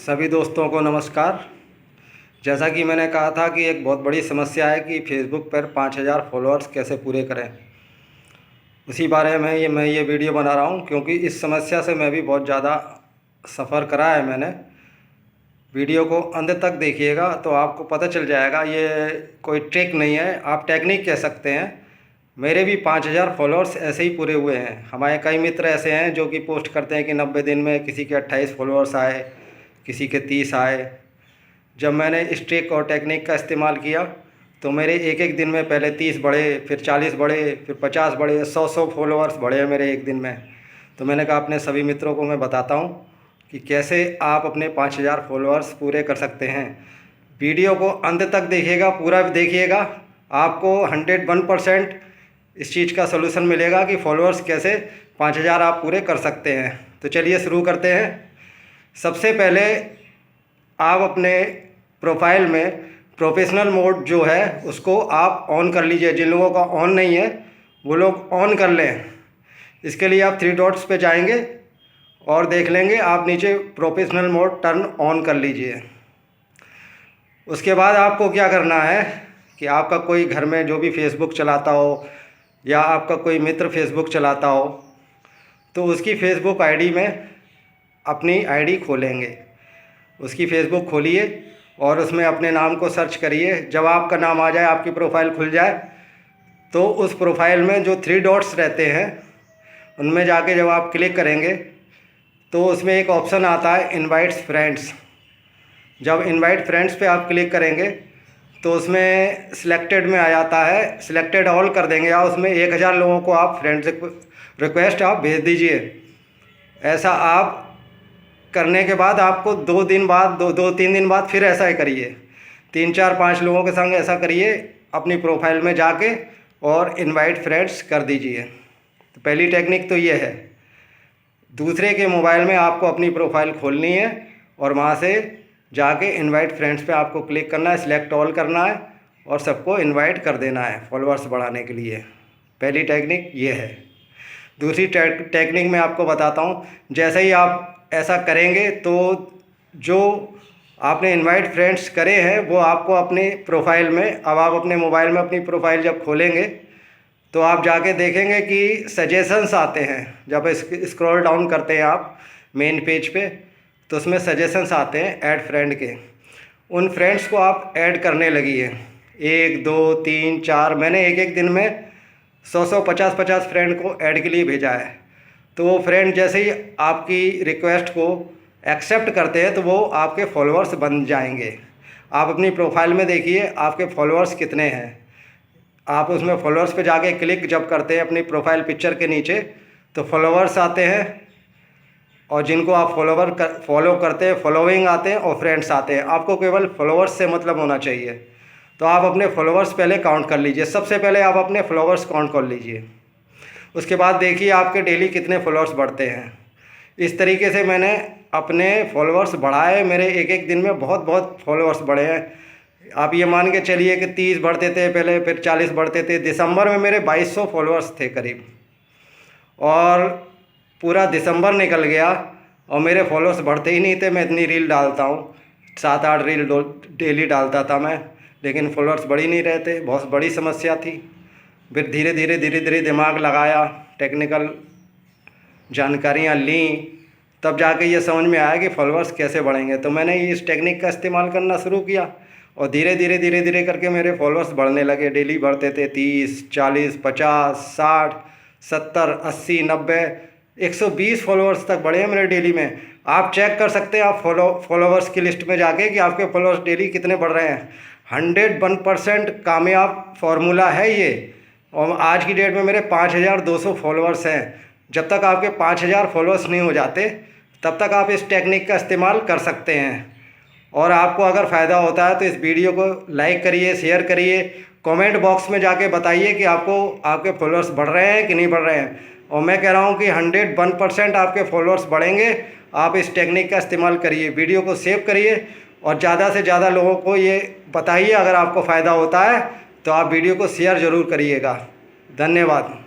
सभी दोस्तों को नमस्कार। जैसा कि मैंने कहा था कि एक बहुत बड़ी समस्या है कि फेसबुक पर 5000 फॉलोअर्स कैसे पूरे करें, उसी बारे में मैं ये वीडियो बना रहा हूँ, क्योंकि इस समस्या से मैं भी बहुत ज़्यादा सफ़र करा है मैंने। वीडियो को अंत तक देखिएगा तो आपको पता चल जाएगा। ये कोई ट्रिक नहीं है, आप टेक्निक कह सकते हैं। मेरे भी 5000 फॉलोअर्स ऐसे ही पूरे हुए हैं। हमारे कई मित्र ऐसे हैं जो कि पोस्ट करते हैं कि 90 दिन में किसी के 28 फॉलोअर्स आए, किसी के 30 आए। जब मैंने इस ट्रिक और टेक्निक का इस्तेमाल किया तो मेरे एक एक दिन में पहले 30 बढ़े, फिर 40 बढ़े, फिर 50 बढ़े, 100 फॉलोअर्स बढ़े मेरे एक दिन में। तो मैंने कहा अपने सभी मित्रों को मैं बताता हूँ कि कैसे आप अपने 5000 फॉलोअर्स पूरे कर सकते हैं। वीडियो को अंत तक देखिएगा, पूरा देखिएगा, आपको 101% इस चीज़ का सलूशन मिलेगा कि फॉलोअर्स कैसे 5000 आप पूरे कर सकते हैं। तो चलिए शुरू करते हैं। सबसे पहले आप अपने प्रोफाइल में प्रोफेशनल मोड जो है उसको आप ऑन कर लीजिए। जिन लोगों का ऑन नहीं है वो लोग ऑन कर लें। इसके लिए आप 3 डॉट्स पे जाएंगे और देख लेंगे, आप नीचे प्रोफेशनल मोड टर्न ऑन कर लीजिए। उसके बाद आपको क्या करना है कि आपका कोई घर में जो भी फेसबुक चलाता हो या आपका कोई मित्र फेसबुक चलाता हो तो उसकी फेसबुक आईडी में अपनी आईडी खोलेंगे। उसकी फेसबुक खोलिए और उसमें अपने नाम को सर्च करिए। जब आपका नाम आ जाए, आपकी प्रोफाइल खुल जाए, तो उस प्रोफाइल में जो 3 डॉट्स रहते हैं उनमें जाके जब आप क्लिक करेंगे तो उसमें एक ऑप्शन आता है इनवाइट्स फ्रेंड्स। जब इनवाइट फ्रेंड्स पे आप क्लिक करेंगे तो उसमें सिलेक्टेड में आ जाता है, सिलेक्टेड ऑल कर देंगे या उसमें 1000 लोगों को आप फ्रेंड्स रिक्वेस्ट आप भेज दीजिए। ऐसा आप करने के बाद आपको 2-3 दिन बाद फिर ऐसा ही करिए। 3-4-5 लोगों के संग ऐसा करिए, अपनी प्रोफाइल में जाके और इनवाइट फ्रेंड्स कर दीजिए। तो पहली टेक्निक तो ये है। दूसरे के मोबाइल में आपको अपनी प्रोफाइल खोलनी है और वहाँ से जाके इनवाइट फ्रेंड्स पे आपको क्लिक करना है, सिलेक्ट ऑल करना है और सबको इनवाइट कर देना है फॉलोअर्स बढ़ाने के लिए। पहली टेक्निक ये है। दूसरी टेक्निक मैं आपको बताता हूँ। जैसे ही आप ऐसा करेंगे तो जो आपने इनवाइट फ्रेंड्स करे हैं वो आपको अपने प्रोफाइल में, अब आप अपने मोबाइल में अपनी प्रोफाइल जब खोलेंगे तो आप जाके देखेंगे कि सजेशंस आते हैं। जब स्क्रॉल डाउन करते हैं आप मेन पेज पे तो उसमें सजेशंस आते हैं ऐड फ्रेंड के। उन फ्रेंड्स को आप ऐड करने लगिए। 1 2 3 4 मैंने एक एक दिन में 100 50 फ्रेंड को ऐड के लिए भेजा है। तो वो फ्रेंड जैसे ही आपकी रिक्वेस्ट को एक्सेप्ट करते हैं तो वो आपके फॉलोअर्स बन जाएंगे। आप अपनी प्रोफाइल में देखिए आपके फॉलोअर्स कितने हैं। आप उसमें फॉलोअर्स पे जाके क्लिक जब करते हैं अपनी प्रोफाइल पिक्चर के नीचे तो फॉलोअर्स आते हैं, और जिनको आप फॉलो करते हैं फॉलोइंग आते हैं और फ्रेंड्स आते हैं। आपको केवल फॉलोअर्स से मतलब होना चाहिए। तो आप अपने फॉलोअर्स पहले काउंट कर लीजिए। सबसे पहले आप अपने फॉलोअर्स काउंट कर लीजिए। उसके बाद देखिए आपके डेली कितने फॉलोअर्स बढ़ते हैं। इस तरीके से मैंने अपने फॉलोअर्स बढ़ाए। मेरे एक एक दिन में बहुत फॉलोअर्स बढ़े हैं। आप ये मान के चलिए कि 30 बढ़ते थे पहले, फिर 40 बढ़ते थे। दिसंबर में मेरे 2200 फॉलोअर्स थे करीब, और पूरा दिसंबर निकल गया और मेरे फॉलोअर्स बढ़ते ही नहीं थे। मैं इतनी रील डालता हूँ, 7-8 रील डेली डालता था मैं, लेकिन फॉलोअर्स बढ़ ही नहीं रहे थे। बहुत बड़ी समस्या थी। फिर धीरे धीरे दिमाग लगाया, टेक्निकल जानकारियाँ ली, तब जाके ये समझ में आया कि फॉलोअर्स कैसे बढ़ेंगे। तो मैंने इस टेक्निक का इस्तेमाल करना शुरू किया और धीरे धीरे करके मेरे फॉलोअर्स बढ़ने लगे। डेली बढ़ते थे 30 40 50 60 70 80 90 120 फॉलोअर्स तक बढ़े हैं मेरे डेली में। आप चेक कर सकते हैं आप फॉलोअर्स की लिस्ट में जाके कि आपके फॉलोअर्स डेली कितने बढ़ रहे हैं। 101% कामयाब फार्मूला है ये। और आज की डेट में मेरे 5200 फॉलोअर्स हैं। जब तक आपके 5000 फॉलोअर्स नहीं हो जाते तब तक आप इस टेक्निक का इस्तेमाल कर सकते हैं। और आपको अगर फ़ायदा होता है तो इस वीडियो को लाइक करिए, शेयर करिए, कमेंट बॉक्स में जाके बताइए कि आपको आपके फॉलोअर्स बढ़ रहे हैं कि नहीं बढ़ रहे हैं। और मैं कह रहा हूँ कि 101% आपके फॉलोअर्स बढ़ेंगे। आप इस टेक्निक का इस्तेमाल करिए। वीडियो को सेव करिए और ज़्यादा से ज़्यादा लोगों को ये बताइए। अगर आपको फ़ायदा होता है तो आप वीडियो को शेयर ज़रूर करिएगा। धन्यवाद।